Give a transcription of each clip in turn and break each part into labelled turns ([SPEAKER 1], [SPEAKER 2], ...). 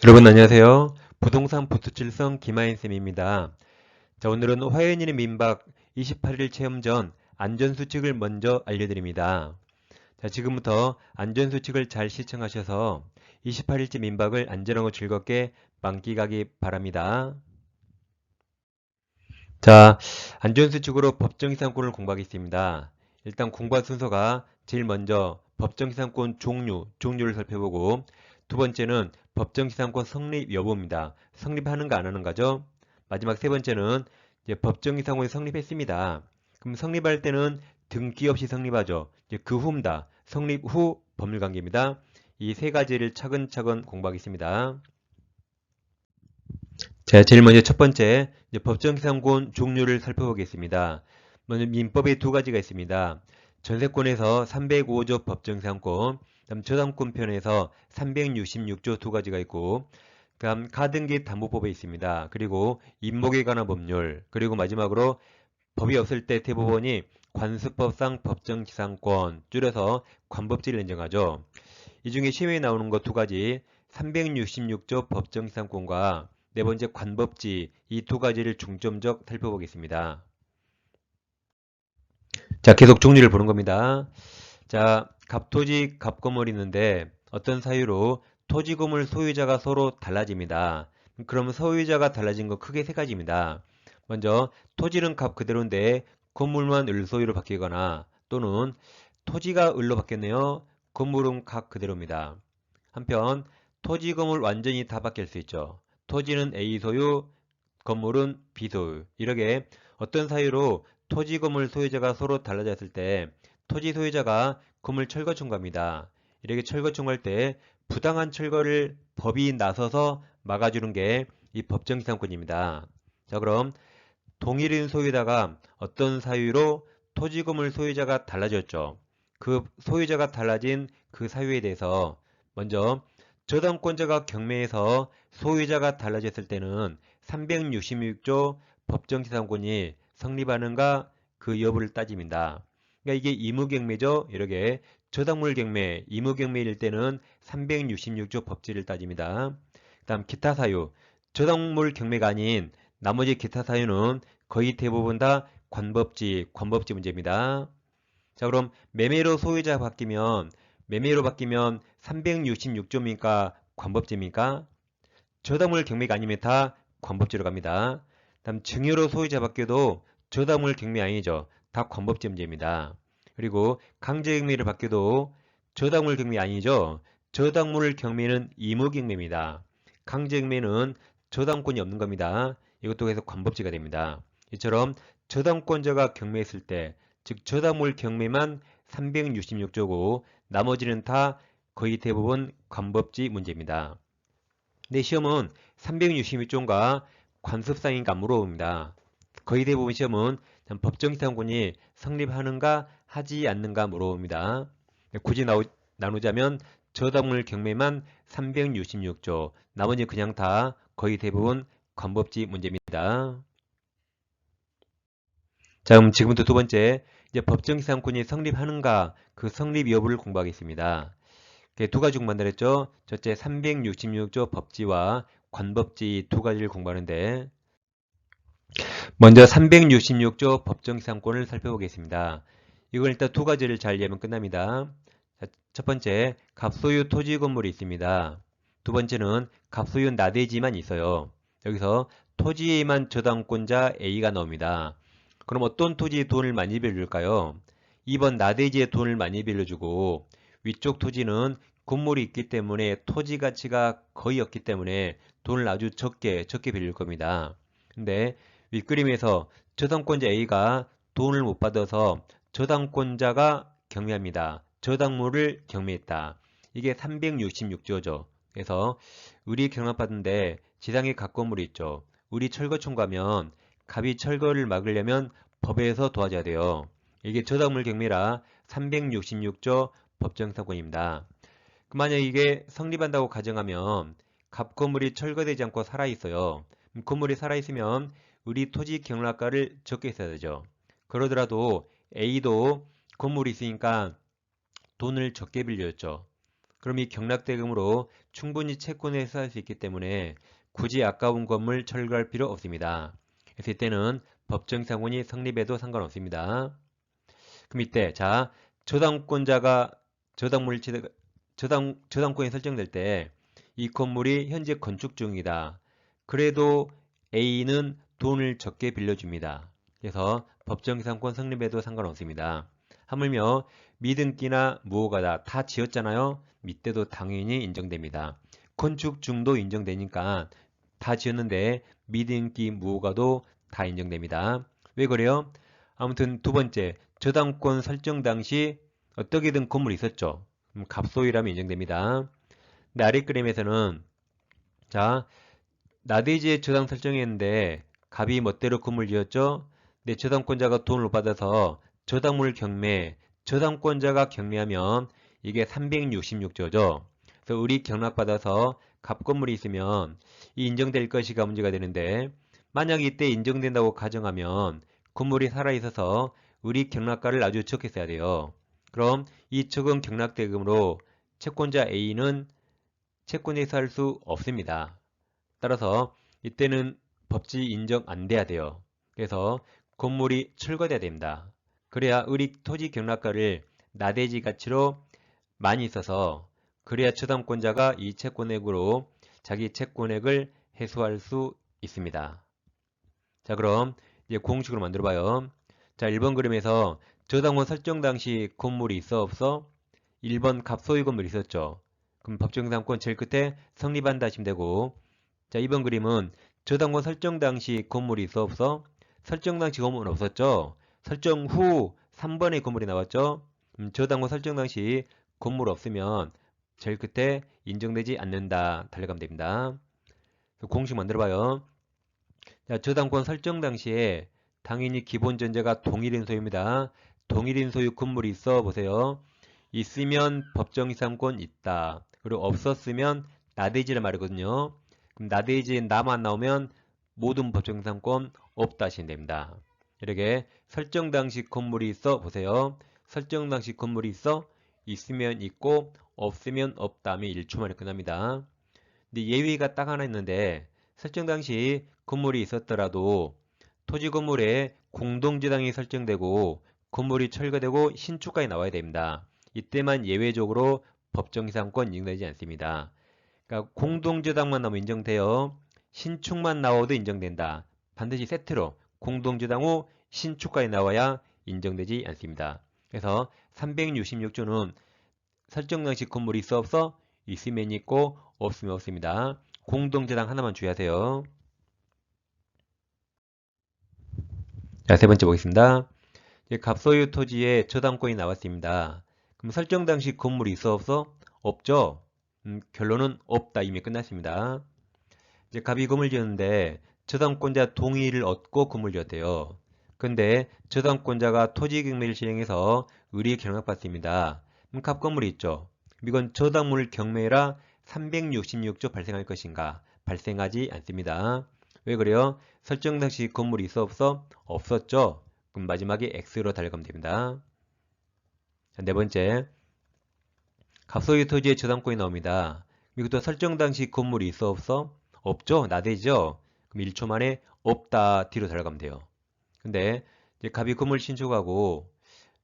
[SPEAKER 1] 여러분 안녕하세요. 부동산 부수칠성 김하인쌤입니다. 자, 오늘은 화연인의 민박 28일 체험 전 안전수칙을 먼저 알려드립니다. 자, 지금부터 안전수칙을 잘 시청하셔서 28일째 민박을 안전하고 즐겁게 만끽하기 바랍니다. 자, 안전수칙으로 법정이상권을 공부하겠습니다. 일단 공부할 순서가 제일 먼저 법정이상권 종류를 살펴보고 두 번째는 법정이상권 성립 여부입니다. 성립하는가 안 하는가죠? 마지막 세 번째는 이제 법정이상권이 성립했습니다. 그럼 성립할 때는 등기 없이 성립하죠. 이제 그 후입니다. 성립 후 법률관계입니다. 이 세 가지를 차근차근 공부하겠습니다. 자, 제일 먼저 첫 번째, 이제 법정기상권 종류를 살펴보겠습니다. 먼저 민법에 두 가지가 있습니다. 전세권에서 305조 법정기상권, 그다음 저당권편에서 366조 두 가지가 있고, 그다음 가등기 담보법에 있습니다. 그리고 임목에 관한 법률, 그리고 마지막으로 법이 없을 때 대법원이 관습법상 법정기상권, 줄여서 관법지를 인정하죠. 이 중에 시험에 나오는 것 두 가지, 366조 법정기상권과 네 번째 관법지, 이 두 가지를 중점적 살펴보겠습니다. 자, 계속 종류를 보는 겁니다. 자, 갑토지, 갑건물이 있는데 어떤 사유로 토지 건물 소유자가 서로 달라집니다. 그럼 소유자가 달라진 거 크게 세 가지입니다. 먼저 토지는 갑 그대로인데 건물만 을소유로 바뀌거나 또는 토지가 을로 바뀌었네요. 건물은 갑 그대로입니다. 한편 토지 건물 완전히 다 바뀔 수 있죠. 토지는 A 소유, 건물은 B 소유. 이렇게 어떤 사유로 토지 건물 소유자가 서로 달라졌을 때 토지 소유자가 건물 철거 청구합니다. 이렇게 철거 청구할 때 부당한 철거를 법이 나서서 막아주는 게 이 법정기상권입니다. 자, 그럼 동일인 소유자가 어떤 사유로 토지 건물 소유자가 달라졌죠. 그 소유자가 달라진 그 사유에 대해서 먼저 저당권자가 경매에서 소유자가 달라졌을 때는 366조 법정기상권이 성립하는가 그 여부를 따집니다. 그러니까 이게 이무경매죠. 이렇게 저당물 경매, 이무경매일 때는 366조 법지를 따집니다. 다음 기타 사유, 저당물 경매가 아닌 나머지 기타 사유는 거의 대부분 다 관법지 문제입니다. 자, 그럼 매매로 바뀌면 366조입니까? 관법지입니까? 저당물 경매가 아니면 다 관법지로 갑니다. 다음 증여로 소유자 바뀌어도 저당물 경매 아니죠. 다 관법지 문제입니다. 그리고 강제경매를 바뀌어도 저당물 경매 아니죠. 저당물 경매는 의무경매입니다. 강제경매는 저당권이 없는 겁니다. 이것도 해서 관법지가 됩니다. 이처럼 저당권자가 경매했을 때, 즉 저당물 경매만 366조고 나머지는 다 거의 대부분 관법지 문제입니다. 근데 시험은 366조인가 관습상인가 물어봅니다. 거의 대부분 시험은 법정기상권이 성립하는가 하지 않는가 물어봅니다. 굳이 나누자면 저당물 경매만 366조, 나머지 그냥 다 거의 대부분 관법지 문제입니다. 자, 그럼 지금부터 두 번째, 이제 법정기상권이 성립하는가 그 성립 여부를 공부하겠습니다. 두 가지 공부한다랬죠. 첫째 366조 법지와 관법지 두 가지를 공부하는데 먼저 366조 법정기상권을 살펴보겠습니다. 이걸 일단 두 가지를 잘 이해하면 끝납니다. 자, 첫 번째 갑소유 토지 건물이 있습니다. 두 번째는 갑소유 나대지만 있어요. 여기서 토지에만 저당권자 A가 나옵니다. 그럼 어떤 토지에 돈을 많이 빌려줄까요? 2번 나대지에 돈을 많이 빌려주고 위쪽 토지는 건물이 있기 때문에 토지 가치가 거의 없기 때문에 돈을 아주 적게 빌릴 겁니다. 근데 윗그림에서 저당권자 A가 돈을 못 받아서 저당권자가 경매합니다. 저당물을 경매했다. 이게 366조죠. 그래서 을이 경납받는데 지상에 갑건물이 있죠. 을이 철거 청구하면 갑이 철거를 막으려면 법에서 도와줘야 돼요. 이게 저당물 경매라 366조 법정사건입니다. 만약 이게 성립한다고 가정하면 갑 건물이 철거되지 않고 살아있어요. 건물이 살아있으면 우리 토지 경락가를 적게 써야 되죠. 그러더라도 A도 건물이 있으니까 돈을 적게 빌렸죠. 그럼 이 경락대금으로 충분히 채권을 회수할 수 있기 때문에 굳이 아까운 건물 철거할 필요 없습니다. 그래서 이때는 법정상권이 성립해도 상관없습니다. 그럼 이때 자 저당권자가 저당권이 설정될 때 이 건물이 현재 건축 중이다. 그래도 A는 돈을 적게 빌려줍니다. 그래서 법정상권 성립해도 상관없습니다. 하물며 미등기나 무허가다 다 지었잖아요. 이때도 당연히 인정됩니다. 건축 중도 인정되니까 다 지었는데 미등기 무허가도 다 인정됩니다. 왜 그래요? 아무튼 두 번째 저당권 설정 당시 어떻게든 건물이 있었죠. 갑소유라면 인정됩니다. 근데 아래 그림에서는 자 나대지에 저당 설정했는데 갑이 멋대로 건물 지었죠. 근데 저당권자가 돈을 못 받아서 저당물 경매, 저당권자가 경매하면 이게 366조죠. 그래서 을이 경락받아서 갑 건물이 있으면 이 인정될 것이가 문제가 되는데 만약 이때 인정된다고 가정하면 건물이 살아있어서 을이 경락가를 아주 적게 써야 돼요. 그럼 이 적은 경락대금으로 채권자 A는 채권에 살 수 없습니다. 따라서 이때는 법치 인정 안 돼야 돼요. 그래서 건물이 철거돼야 됩니다. 그래야 을이 토지 경락가를 나대지 가치로 많이 있어서 그래야 처담권자가 이 채권액으로 자기 채권액을 해소할 수 있습니다. 자 그럼 이제 공식으로 만들어 봐요. 자 1번 그림에서 저당권 설정 당시 건물이 있어 없어? 1번 갑소유 건물이 있었죠. 그럼 법정상권 제일 끝에 성립한다 하시면 되고 자 2번 그림은 저당권 설정 당시 건물이 있어 없어? 설정 당시 건물은 없었죠. 설정 후 3번의 건물이 나왔죠. 저당권 설정 당시 건물 없으면 제일 끝에 인정되지 않는다 달려가면 됩니다. 공식 만들어 봐요. 자, 저당권 설정 당시에 당연히 기본 전제가 동일인 소유입니다. 동일인 소유 건물이 있어 보세요. 있으면 법정이상권 있다. 그리고 없었으면 나대지를 말하거든요. 그럼 나대지에 나만 나오면 모든 법정이상권 없다 하시면 됩니다. 이렇게 설정 당시 건물이 있어 보세요. 설정 당시 건물이 있어 있으면 있고 없으면 없다 하면 1초 만에 끝납니다. 근데 예외가 딱 하나 있는데 설정 당시 건물이 있었더라도 토지 건물에 공동저당이 설정되고 건물이 철거되고 신축가에 나와야 됩니다. 이때만 예외적으로 법정이상권 인정되지 않습니다. 그러니까 공동저당만 나오면 인정돼요. 신축만 나와도 인정된다. 반드시 세트로 공동저당 후 신축가에 나와야 인정되지 않습니다. 그래서 366조는 설정 당시 건물이 있어 없어? 있으면 있고 없으면 없습니다. 공동저당 하나만 주의하세요. 자, 세 번째 보겠습니다. 갑소유 토지에 저당권이 나왔습니다. 그럼 설정 당시 건물이 있어 없어? 없죠? 결론은 없다. 이미 끝났습니다. 이제 갑이 건물 지었는데 저당권자 동의를 얻고 건물 지었대요. 근데 저당권자가 토지 경매를 실행해서 을이 경락받습니다. 그럼 갑 건물이 있죠. 이건 저당물 경매라 366조 발생할 것인가? 발생하지 않습니다. 왜 그래요? 설정 당시 건물이 있어 없어? 없었죠? 그럼 마지막에 X로 달려가면 됩니다. 네 번째, 갑소유 토지의 저당권이 나옵니다. 이것도 설정 당시 건물이 있어 없어? 없죠? 나대죠? 그럼 1초 만에 없다 뒤로 달려가면 돼요. 근데 이제 갑이 건물 신축하고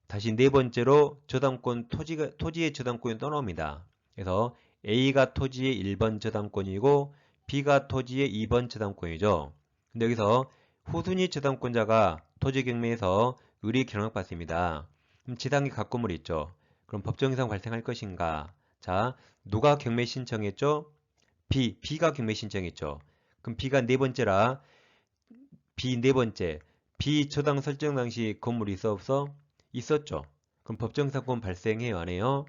[SPEAKER 1] 다시 네 번째로 저당권 토지의 저당권이 떠나옵니다. 그래서 A가 토지의 1번 저당권이고 B가 토지의 2번 저당권이죠. 근데 여기서 후순위 저당권자가 토지 경매에서 을이 경락받습니다. 그럼 지당이 각 건물이 있죠. 그럼 법정이상 발생할 것인가? 자, 누가 경매 신청했죠? B가 경매 신청했죠. 그럼 B가 네 번째라 B 네 번째, B 저당 설정 당시 건물이 있어 없어? 있었죠. 그럼 법정사건 발생해요 안 해요?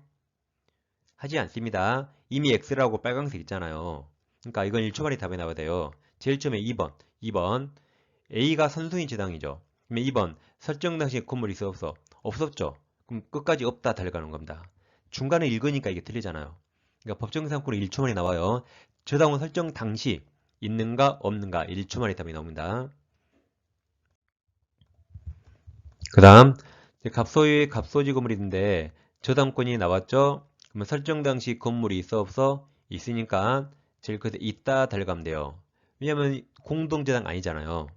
[SPEAKER 1] 하지 않습니다. 이미 X라고 빨강색 있잖아요. 그러니까 이건 1초 만에 답이 나와야 돼요. 제일 처음에 2번 A가 선순위 지당이죠. 그러면 2번 설정 당시 건물이 있어 없어? 없었죠. 그럼 끝까지 없다 달려가는 겁니다. 중간에 읽으니까 이게 틀리잖아요. 그러니까 법정상권은 1초 만에 나와요. 저당원 설정 당시 있는가 없는가 1초 만에 답이 나옵니다. 그 다음 갑소유의 갑소지 건물이 있는데 저당권이 나왔죠. 그러면 설정 당시 건물이 있어 없어? 있으니까 제일 끝에 있다 달려가면 돼요. 왜냐면 공동재당 아니잖아요.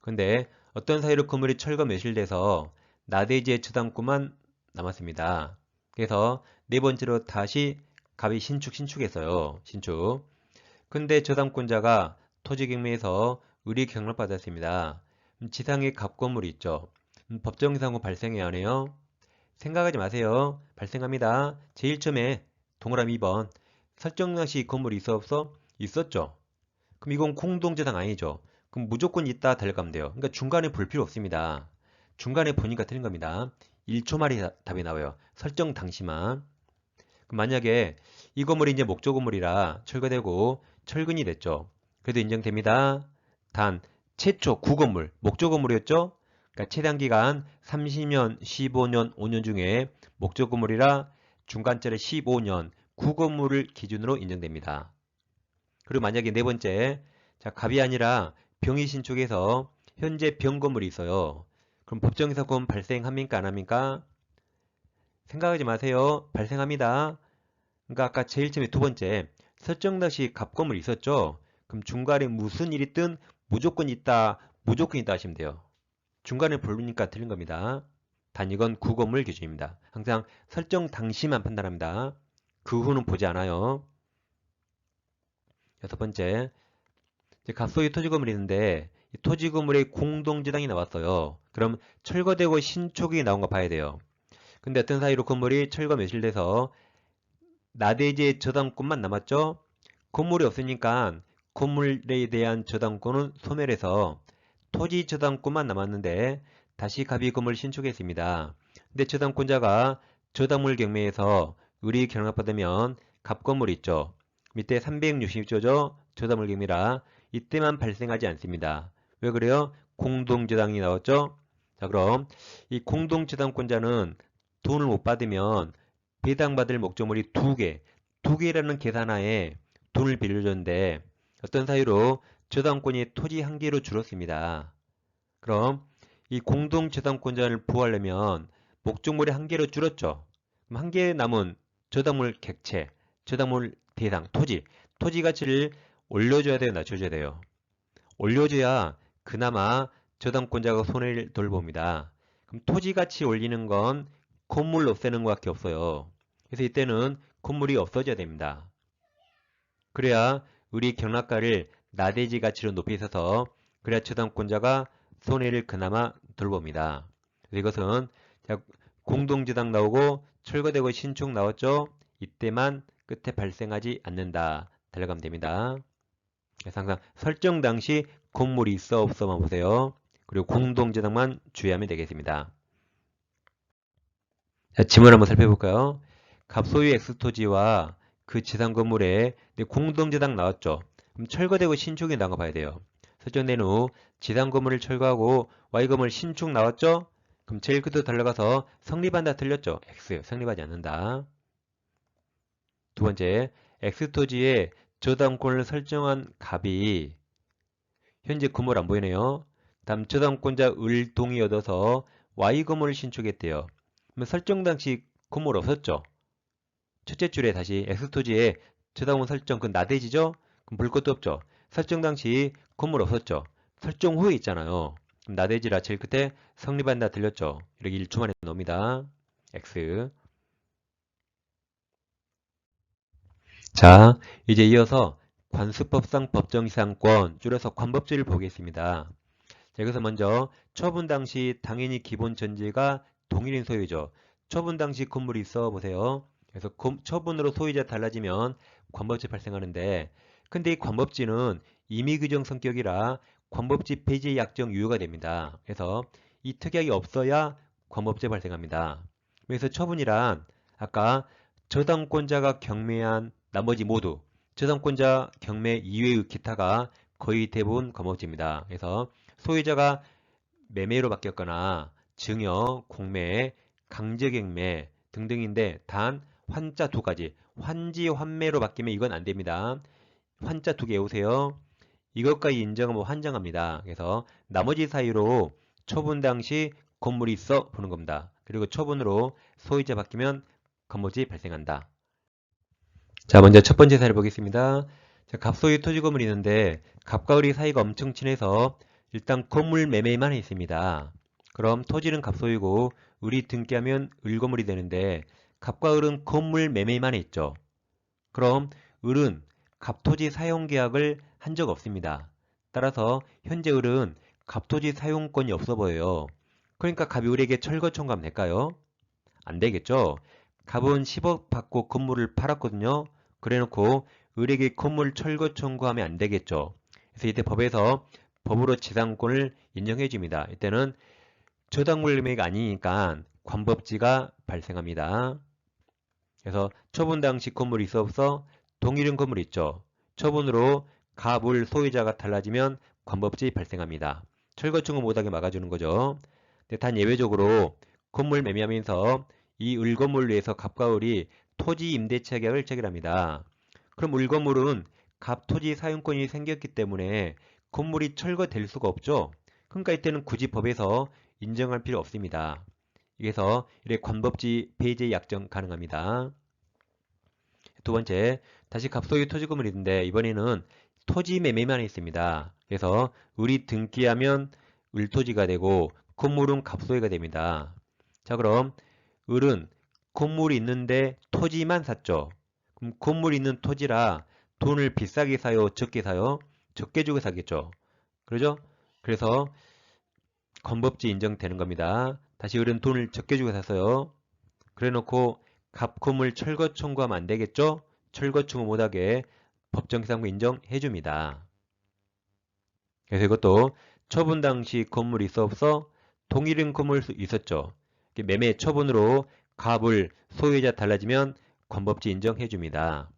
[SPEAKER 1] 근데 어떤 사유로 건물이 철거 매실돼서 나대지의 저당권만 남았습니다. 그래서 네 번째로 다시 갑이 신축했어요. 신축. 근데 저당권자가 토지 경매에서 의리 경락받았습니다. 지상에 갑 건물이 있죠. 법정이상으로 발생해야 하네요. 생각하지 마세요. 발생합니다. 제일 처음에 동그라미 2번 설정 당시 건물이 있어 없어? 있었죠. 그럼 이건 공동재당 아니죠. 그럼 무조건 있다 달려가면 돼요. 그러니까 중간에 볼 필요 없습니다. 중간에 보니까 틀린 겁니다. 1초 만에 답이 나와요. 설정 당시만. 그럼 만약에 이 건물이 이제 목조 건물이라 철거되고 철근이 됐죠. 그래도 인정됩니다. 단 최초 구건물, 목조 건물이었죠. 그러니까 최단 기간 30년, 15년, 5년 중에 목조 건물이라 중간짜리 15년 구건물을 기준으로 인정됩니다. 그리고 만약에 네 번째, 자, 갑이 아니라 병이 신축해서 현재 병 건물이 있어요. 그럼 법정사건 발생합니까? 안 합니까? 생각하지 마세요. 발생합니다. 그러니까 아까 제일 처음에 두 번째, 설정 당시 갑 건물이 있었죠? 그럼 중간에 무슨 일이 있든 무조건 있다 하시면 돼요. 중간에 보니까 틀린 겁니다. 단 이건 구건물 기준입니다. 항상 설정 당시만 판단합니다. 그 후는 보지 않아요. 여섯 번째, 갑소유 토지건물이 있는데 이 토지건물의 공동지당이 나왔어요. 그럼 철거되고 신축이 나온 거 봐야 돼요. 근데 어떤 사이로 건물이 철거 매실돼서 나대지의 저당권만 남았죠? 건물이 없으니까 건물에 대한 저당권은 소멸해서 토지 저당권만 남았는데 다시 갑이 건물을 신축했습니다. 근데 저당권자가 저당물 경매에서 의리 경락받으면 갑 건물 있죠. 밑에 360조죠. 저당물 경매라 이때만 발생하지 않습니다. 왜 그래요? 공동저당이 나왔죠? 자, 그럼 이 공동저당권자는 돈을 못 받으면 배당받을 목적물이 두 개라는 계산하에 돈을 빌려줬는데 어떤 사유로 저당권이 토지 한 개로 줄었습니다. 그럼 이 공동저당권자를 보호하려면 목적물이 한 개로 줄었죠. 그럼 한 개 남은 저당물 객체, 저당물 대상, 토지 가치를 올려줘야 돼요, 낮춰줘야 돼요. 올려줘야 그나마 저당권자가 손해를 덜 봅니다. 그럼 토지 가치 올리는 건 건물 없애는 것밖에 없어요. 그래서 이때는 건물이 없어져야 됩니다. 그래야 우리 경락가를 나대지 가치로 높이 서서 그래야 저당권자가 손해를 그나마 덜 봅니다. 그래서 이것은 공동저당 나오고 철거되고 신축 나왔죠? 이때만 끝에 발생하지 않는다. 달려가면 됩니다. 그래서 항상 설정 당시 건물이 있어 없어만 보세요. 그리고 공동저당만 주의하면 되겠습니다. 자, 지문 한번 살펴볼까요? 갑소유 X토지와 그 지상 건물에 공동저당 나왔죠. 그럼 철거되고 신축이 나온 거 봐야 돼요. 설정된 후 지상 건물을 철거하고 Y 건물 신축 나왔죠? 그럼 제일 끝으로 달려가서 성립한다 틀렸죠? X 성립하지 않는다. 두 번째, X토지에 저당권을 설정한 갑이 현재 건물 안 보이네요. 다음 저당권자 을 동의 얻어서 Y 건물을 신축했대요. 그러면 설정 당시 건물 없었죠? 첫째 줄에 다시 X토지에 저당권 설정 그 나대지죠? 그럼 볼 것도 없죠? 설정 당시 건물 없었죠? 설정 후에 있잖아요. 그럼 나대지라 제일 끝에 성립한다 들렸죠? 이렇게 1초 만에 나옵니다. X. 자, 이제 이어서 관수법상 법정이상권 줄여서 관법지를 보겠습니다. 자, 여기서 먼저 처분 당시 당연히 기본 전제가 동일인 소유죠. 처분 당시 건물이 있어 보세요. 그래서 처분으로 소유자 달라지면 관법지 발생하는데 근데 이 관법지는 임의 규정 성격이라 관법지 폐지의 약정 유효가 됩니다. 그래서 이 특약이 없어야 관법지 발생합니다. 그래서 처분이란 아까 저당권자가 경매한 나머지 모두 저당권자 경매 이외의 기타가 거의 대부분 관법지입니다. 그래서 소유자가 매매로 바뀌었거나 증여, 공매, 강제경매 등등인데 단 환자 두 가지 환지, 환매로 바뀌면 이건 안 됩니다. 환자 두 개 외우세요. 이것까지 인정하면 환정합니다. 그래서 나머지 사유로 처분 당시 건물이 있어 보는 겁니다. 그리고 처분으로 소유자 바뀌면 건물이 발생한다. 자, 먼저 첫 번째 사례 보겠습니다. 자, 갑소유 토지 건물이 있는데 갑과 을이 사이가 엄청 친해서 일단 건물 매매만 있습니다. 그럼 토지는 갑소유고 을이 등기하면 을 건물이 되는데 갑과 을은 건물 매매만 있죠. 그럼 을은 갑토지 사용 계약을 한 적 없습니다. 따라서 현재 을은 갑토지 사용권이 없어 보여요. 그러니까 갑이 을에게 철거 청구하면 될까요? 안 되겠죠? 갑은 10억 받고 건물을 팔았거든요. 그래놓고 을에게 건물 철거 청구하면 안 되겠죠. 그래서 이때 법에서 법으로 지상권을 인정해 줍니다. 이때는 저당물 매매가 아니니까 관법지가 발생합니다. 그래서 처분 당시 건물이 있어 없어 동일한 건물이 있죠. 처분으로 갑을 소유자가 달라지면 관법지 발생합니다. 철거 청구 못하게 막아주는 거죠. 근데 단 예외적으로 건물 매매하면서 이 을건물을 위해서 갑과 을이 토지 임대차 계약을 체결합니다. 그럼 을건물은 갑 토지 사용권이 생겼기 때문에 건물이 철거될 수가 없죠. 그러니까 이때는 굳이 법에서 인정할 필요 없습니다. 그래서 이렇게 관법지 배제 약정 가능합니다. 두 번째, 다시 갑소유 토지 건물이 있는데 이번에는 토지 매매만 있습니다. 그래서 을이 등기하면 을토지가 되고 건물은 갑소유가 됩니다. 자, 그럼 을은 건물이 있는데 토지만 샀죠. 그럼 건물이 있는 토지라 돈을 비싸게 사요, 적게 사요? 적게 주고 사겠죠. 그러죠? 그래서 건법지 인정되는 겁니다. 다시 을은 돈을 적게 주고 샀어요. 그래놓고 갑건물 철거 청구하면 안 되겠죠? 철거 청구 못하게 법정기상부 인정해줍니다. 그래서 이것도 처분 당시 건물이 있어 없어? 동일한 건물 있었죠. 매매 처분으로 갑을 소유자 달라지면 관법지 인정해줍니다.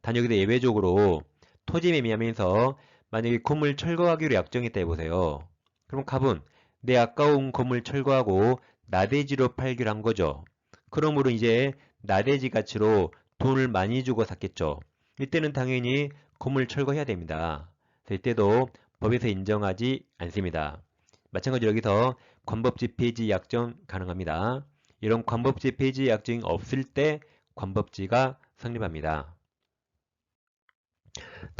[SPEAKER 1] 단 여기서 예외적으로 토지 매매하면서 만약에 건물 철거하기로 약정했다 해보세요. 그럼 갑은 내 아까운 건물 철거하고 나대지로 팔기로 한 거죠. 그러므로 이제 나대지 가치로 돈을 많이 주고 샀겠죠. 이때는 당연히 건물 철거해야 됩니다. 이때도 법에서 인정하지 않습니다. 마찬가지로 여기서 관법지 폐지 약정 가능합니다. 이런 관법지 폐지 약정이 없을 때 관법지가 성립합니다.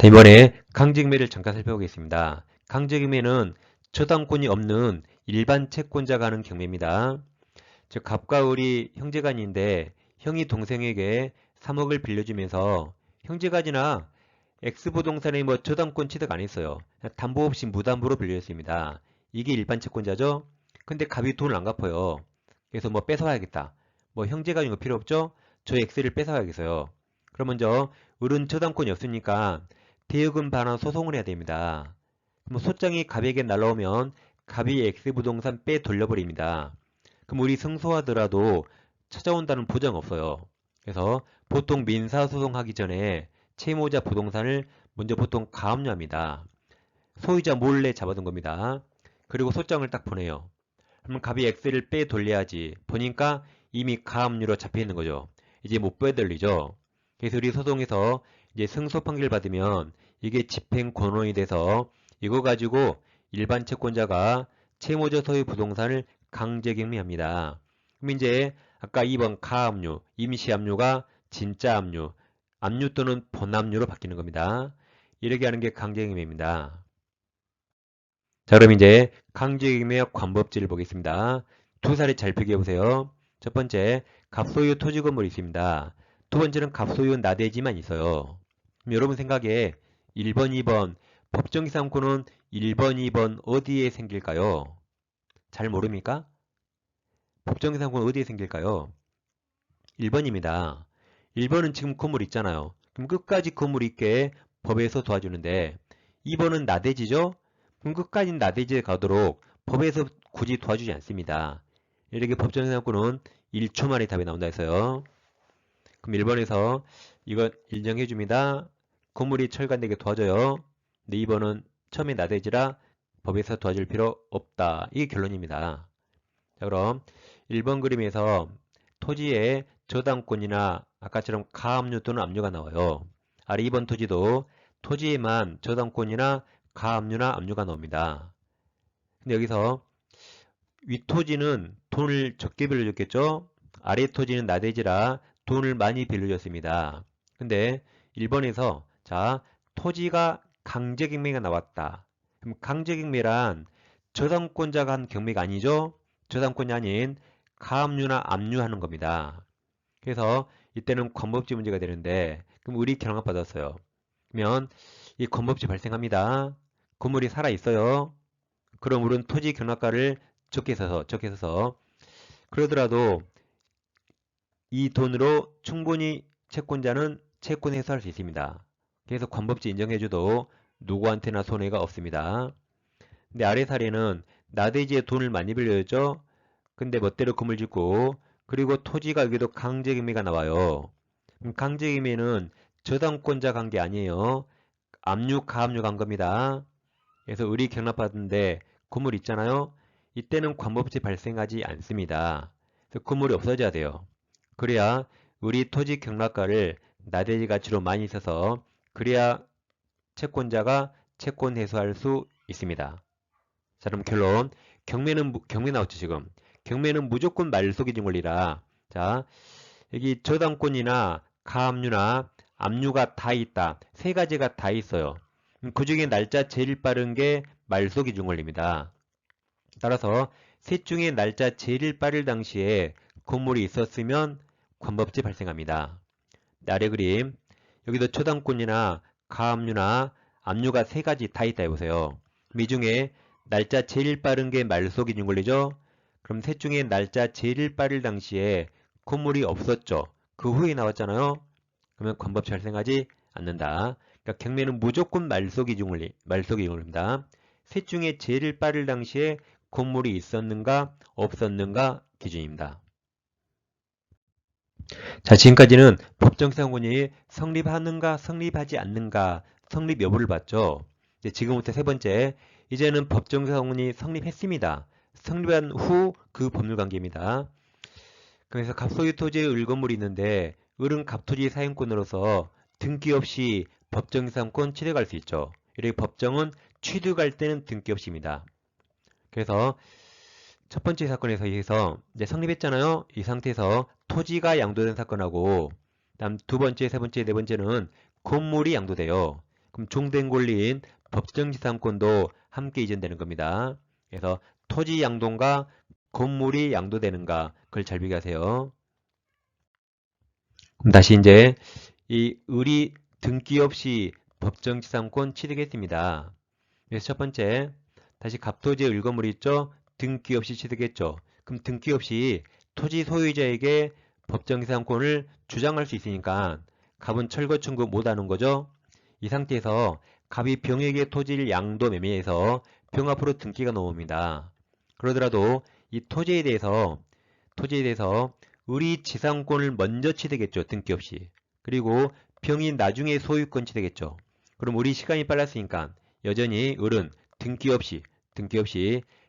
[SPEAKER 1] 이번에 강제경매를 잠깐 살펴보겠습니다. 강제경매는 저당권이 없는 일반 채권자가 하는 경매입니다. 즉 갑과 을이 형제간인데 형이 동생에게 3억을 빌려주면서 형제간이나 X부동산의 뭐 저당권 취득 안 했어요. 담보 없이 무담보로 빌려줬습니다. 이게 일반 채권자죠. 근데 갑이 돈을 안 갚아요. 그래서 뭐 뺏어와야겠다. 뭐 형제간인 거 필요 없죠? 저 X를 뺏어와야겠어요. 그럼 먼저 을은 저당권이 없으니까 대여금 반환 소송을 해야 됩니다. 그럼 소장이 갑에게 날라오면 갑이 X부동산 빼 돌려버립니다. 그럼 우리 승소하더라도 찾아온다는 보장 없어요. 그래서 보통 민사소송하기 전에 채무자 부동산을 먼저 보통 가압류합니다. 소유자 몰래 잡아둔 겁니다. 그리고 소장을 딱 보내요. 그러면 갑이 X를 빼 돌려야지. 보니까 이미 가압류로 잡혀 있는 거죠. 이제 못 빼돌리죠. 그래서 우리 소송에서 이제 승소 판결 받으면 이게 집행 권원이 돼서 이거 가지고 일반 채권자가 채무자 소유 부동산을 강제경매합니다. 그럼 이제 아까 2번 가압류, 임시압류가 진짜 압류, 압류 또는 본압류로 바뀌는 겁니다. 이렇게 하는 게 강제경매입니다. 자, 그럼 이제 강제경매 관법지를 보겠습니다. 두 사례 잘 표기해보세요. 첫 번째, 갑소유 토지 건물이 있습니다. 두 번째는 갑소유 나대지만 있어요. 그럼 여러분 생각에 1번, 2번 법정이상권은 1번, 2번 어디에 생길까요? 잘 모릅니까? 법정이상권 어디에 생길까요? 1번입니다. 1번은 지금 건물 있잖아요. 그럼 끝까지 건물 있게 법에서 도와주는데 2번은 나대지죠? 그럼 끝까지 나대지에 가도록 법에서 굳이 도와주지 않습니다. 이렇게 법정이상권은 1초 만에 답이 나온다 했어요. 그럼 1번에서 이거 인정해 줍니다. 건물이 철거되게 도와줘요. 근데 2번은 처음에 나대지라 법에서 도와줄 필요 없다. 이게 결론입니다. 자, 그럼 1번 그림에서 토지에 저당권이나 아까처럼 가압류 또는 압류가 나와요. 아래 2번 토지도 토지에만 저당권이나 가압류나 압류가 나옵니다. 근데 여기서 위 토지는 돈을 적게 빌려줬겠죠? 아래 토지는 나대지라 돈을 많이 빌려줬습니다. 근데 1번에서 자, 토지가 강제경매가 나왔다. 그럼 강제경매란 저당권자가 한 경매가 아니죠? 저당권이 아닌 가압류나 압류하는 겁니다. 그래서 이때는 권법지 문제가 되는데 그럼 우리 경락받았어요. 그러면 이 권법지 발생합니다. 건물이 살아있어요. 그럼 우리는 토지 경락가를 적게 써서 그러더라도 이 돈으로 충분히 채권자는 채권 회수할 수 있습니다. 그래서 권법지 인정해줘도 누구한테나 손해가 없습니다. 근데 아래 사례는 나대지에 돈을 많이 빌려줬죠. 근데 멋대로 건물 짓고 그리고 토지가 여기도 강제경매가 나와요. 강제경매는 저당권자 간 게 아니에요. 압류, 가압류 간 겁니다. 그래서 의리 경락받은데 건물 있잖아요. 이때는 관법지 발생하지 않습니다. 그래서 건물이 없어져야 돼요. 그래야 우리 토지 경락가를 나대지 가치로 많이 써서 그래야 채권자가 채권 회수할 수 있습니다. 자, 그럼 결론. 경매 나왔죠, 지금. 경매는 무조건 말소기준 권리라. 자, 여기 저당권이나 가압류나 압류가 다 있다. 세 가지가 다 있어요. 그 중에 날짜 제일 빠른 게 말소기준 권리입니다. 따라서 셋 중에 날짜 제일 빠를 당시에 건물이 있었으면 관법지 발생합니다. 아래 그림. 여기도 초당권이나 가압류나 압류가 세 가지 다 있다 해보세요. 이 중에 날짜 제일 빠른 게 말소기준 권리죠. 그럼 셋 중에 날짜 제일 빠를 당시에 건물이 없었죠. 그 후에 나왔잖아요. 그러면 관법지 발생하지 않는다. 그러니까 경매는 무조건 말소기준 권리입니다. 셋 중에 제일 빠를 당시에 건물이 있었는가 없었는가 기준입니다. 자, 지금까지는 법정기사권이 성립하는가 성립하지 않는가 성립 여부를 봤죠. 이제 지금부터 세 번째, 이제는 법정기사권이 성립했습니다. 성립한 후 그 법률관계입니다. 그래서 갑소유 토지의 을건물이 있는데 을은 갑토지 사용권으로서 등기 없이 법정기사권 취득할 수 있죠. 이렇게 법정은 취득할 때는 등기 없이입니다. 그래서 첫 번째 사건에서 의해서 이제 성립했잖아요. 이 상태에서 토지가 양도된 사건하고 다음 두 번째, 세 번째, 네 번째는 건물이 양도돼요. 그럼 종된 권리인 법정지상권도 함께 이전되는 겁니다. 그래서 토지 양도인가 건물이 양도되는가 그걸 잘 비교하세요. 그럼 다시 이제 이 을이 등기 없이 법정지상권 취득했습니다. 그래서 첫 번째 다시 갑토지의 을건물이 있죠. 등기 없이 취득했죠. 그럼 등기 없이 토지 소유자에게 법정기상권을 주장할 수 있으니까 갑은 철거 청구 못하는 거죠. 이 상태에서 갑이 병에게 토지를 양도 매매해서 병 앞으로 등기가 넘어옵니다. 그러더라도 이 토지에 대해서 을이 지상권을 먼저 취득했죠. 등기 없이. 그리고 병이 나중에 소유권 취득했죠. 그럼 우리 시간이 빨랐으니까 여전히 을은 등기 없이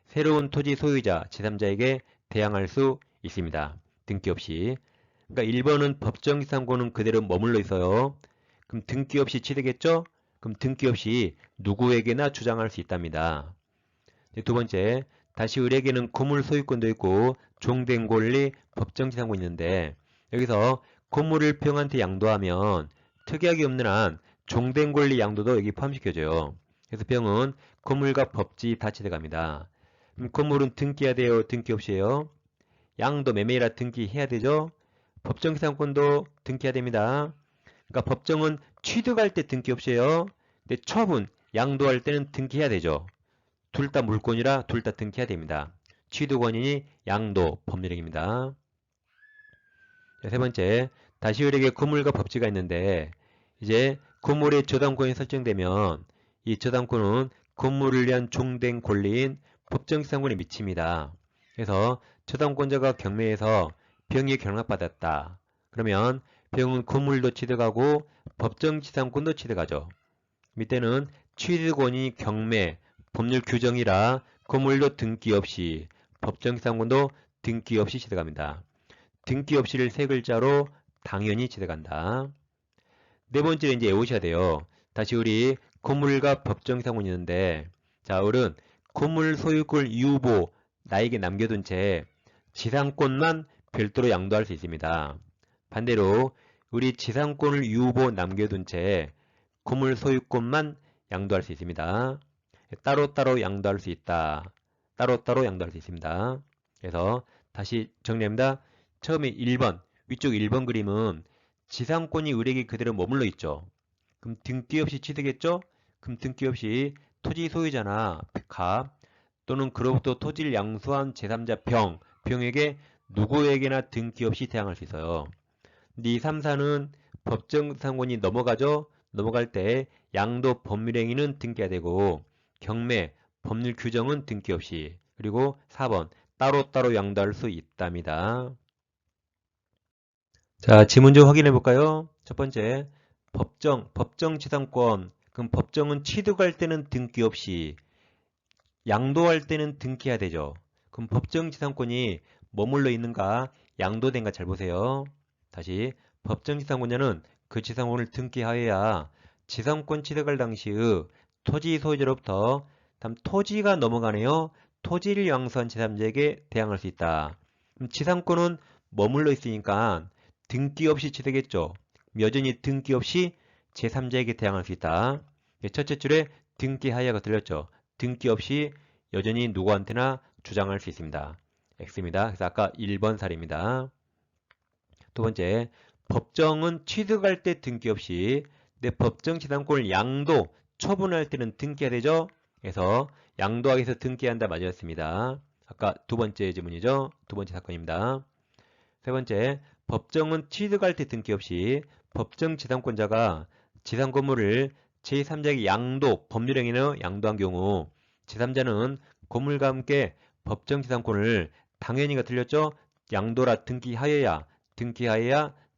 [SPEAKER 1] 새로운 토지 소유자 제3자에게 대항할 수 있습니다. 등기 없이. 그러니까 1번은 법정기상권은 그대로 머물러 있어요. 그럼 등기 없이 취득했죠? 그럼 등기 없이 누구에게나 주장할 수 있답니다. 두 번째, 다시 을에게는 건물 소유권도 있고 종된 권리 법정지상권이 있는데 여기서 건물을 병한테 양도하면 특약이 없는 한 종된 권리 양도도 여기 포함시켜줘요. 그래서 병은 건물과 법지 다 취득합니다. 건물은 등기해야 돼요? 등기 없이 해요? 양도 매매라 등기해야 되죠? 법정기상권도 등기해야 됩니다. 그러니까 법정은 취득할 때 등기 없이 해요. 근데 처분, 양도할 때는 등기해야 되죠. 둘 다 물권이라 둘 다 등기해야 됩니다. 취득원인이 양도 법률행위입니다. 세 번째, 다시 을에게 건물과 법지가 있는데 이제 건물의 저당권이 설정되면 이 저당권은 건물을 위한 종된 권리인 법정지상권에 미칩니다. 그래서 저당권자가 경매에서 병이 경락받았다. 그러면 병은 건물도 취득하고 법정지상권도 취득하죠. 밑에는 취득원이 경매, 법률 규정이라 건물도 등기 없이 법정지상권도 등기 없이 취득합니다. 등기 없이를 세 글자로 당연히 취득한다. 네 번째는 이제 외우셔야 돼요. 다시 우리 건물과 법정지상권이 있는데 자, 을은 건물 소유권 유보 나에게 남겨둔 채 지상권만 별도로 양도할 수 있습니다. 반대로 우리 지상권을 유보 남겨둔 채 건물 소유권만 양도할 수 있습니다. 따로따로 양도할 수 있다. 따로따로 양도할 수 있습니다. 그래서 다시 정리합니다. 처음에 1번, 위쪽 1번 그림은 지상권이 우리에게 그대로 머물러 있죠. 그럼 등기 없이 취득했죠? 그럼 등기 없이 토지 소유자나 갑 또는 그로부터 토지를 양수한 제3자 병에게 누구에게나 등기 없이 대항할 수 있어요. 근데 이 3, 4는 법정상권이 넘어가죠? 넘어갈 때 양도 법률행위는 등기해야 되고 경매, 법률 규정은 등기 없이 그리고 4번 따로따로 양도할 수 있답니다. 자, 지문 좀 확인해 볼까요? 첫 번째, 법정 지상권. 그럼 법정은 취득할 때는 등기 없이 양도할 때는 등기해야 되죠. 그럼 법정 지상권이 머물러 있는가 양도된가 잘 보세요. 다시 법정 지상권자는 그 지상권을 등기하여야 지상권 취득할 당시의 토지 소유자로부터 다음 토지가 넘어가네요. 토지를 양수한 제3자에게 대항할 수 있다. 그럼 지상권은 머물러 있으니까 등기 없이 취득했죠. 여전히 등기 없이 제3자에게 대항할 수 있다. 첫째 줄에 등기하여가 들렸죠. 등기 없이 여전히 누구한테나 주장할 수 있습니다. X입니다. 그래서 아까 1번 사례입니다. 두 번째, 법정은 취득할 때 등기 없이 내 법정 지상권을 양도, 처분할 때는 등기해야 되죠. 그래서 양도하기 위해서 등기한다 맞았습니다. 아까 두 번째 지문이죠. 두 번째 사건입니다. 세 번째, 법정은 취득할 때 등기 없이 법정 지상권자가 지상 건물을 제3자에게 양도, 법률행위는 양도한 경우 제3자는 건물과 함께 법정 지상권을 당연히가 틀렸죠? 양도라 등기하여야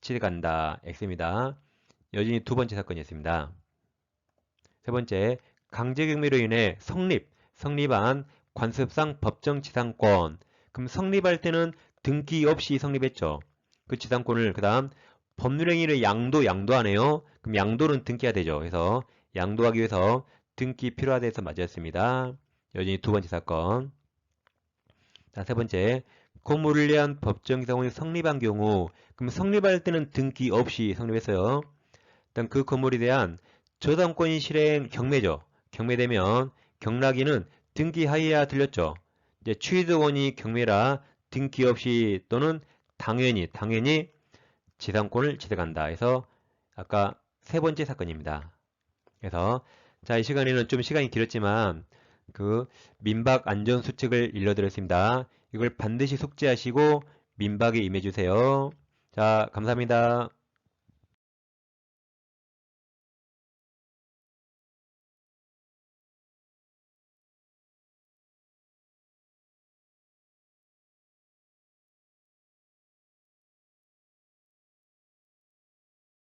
[SPEAKER 1] 취득한다. X입니다. 여전히 두 번째 사건이었습니다. 세 번째, 강제경매로 인해 성립한 관습상 법정 지상권. 그럼 성립할 때는 등기 없이 성립했죠. 그 지상권을 그 다음 법률행위를 양도하네요. 그럼 양도는 등기해야 되죠. 그래서 양도하기 위해서 등기 필요하다 해서 맞았습니다. 여전히 두 번째 사건. 자, 세 번째, 건물을 위한 법정 지상권이 성립한 경우 그럼 성립할 때는 등기 없이 성립했어요. 일단 그 건물에 대한 저당권 실행 경매죠. 경매되면 경락인은 등기하여야 들렸죠. 이제 취득원이 경매라 등기 없이 또는 당연히 지상권을 취득한다. 해서 아까 세 번째 사건입니다. 그래서 자, 이 시간에는 좀 시간이 길었지만 그 민박 안전 수칙을 일러드렸습니다. 이걸 반드시 숙지하시고 민박에 임해주세요. 자, 감사합니다.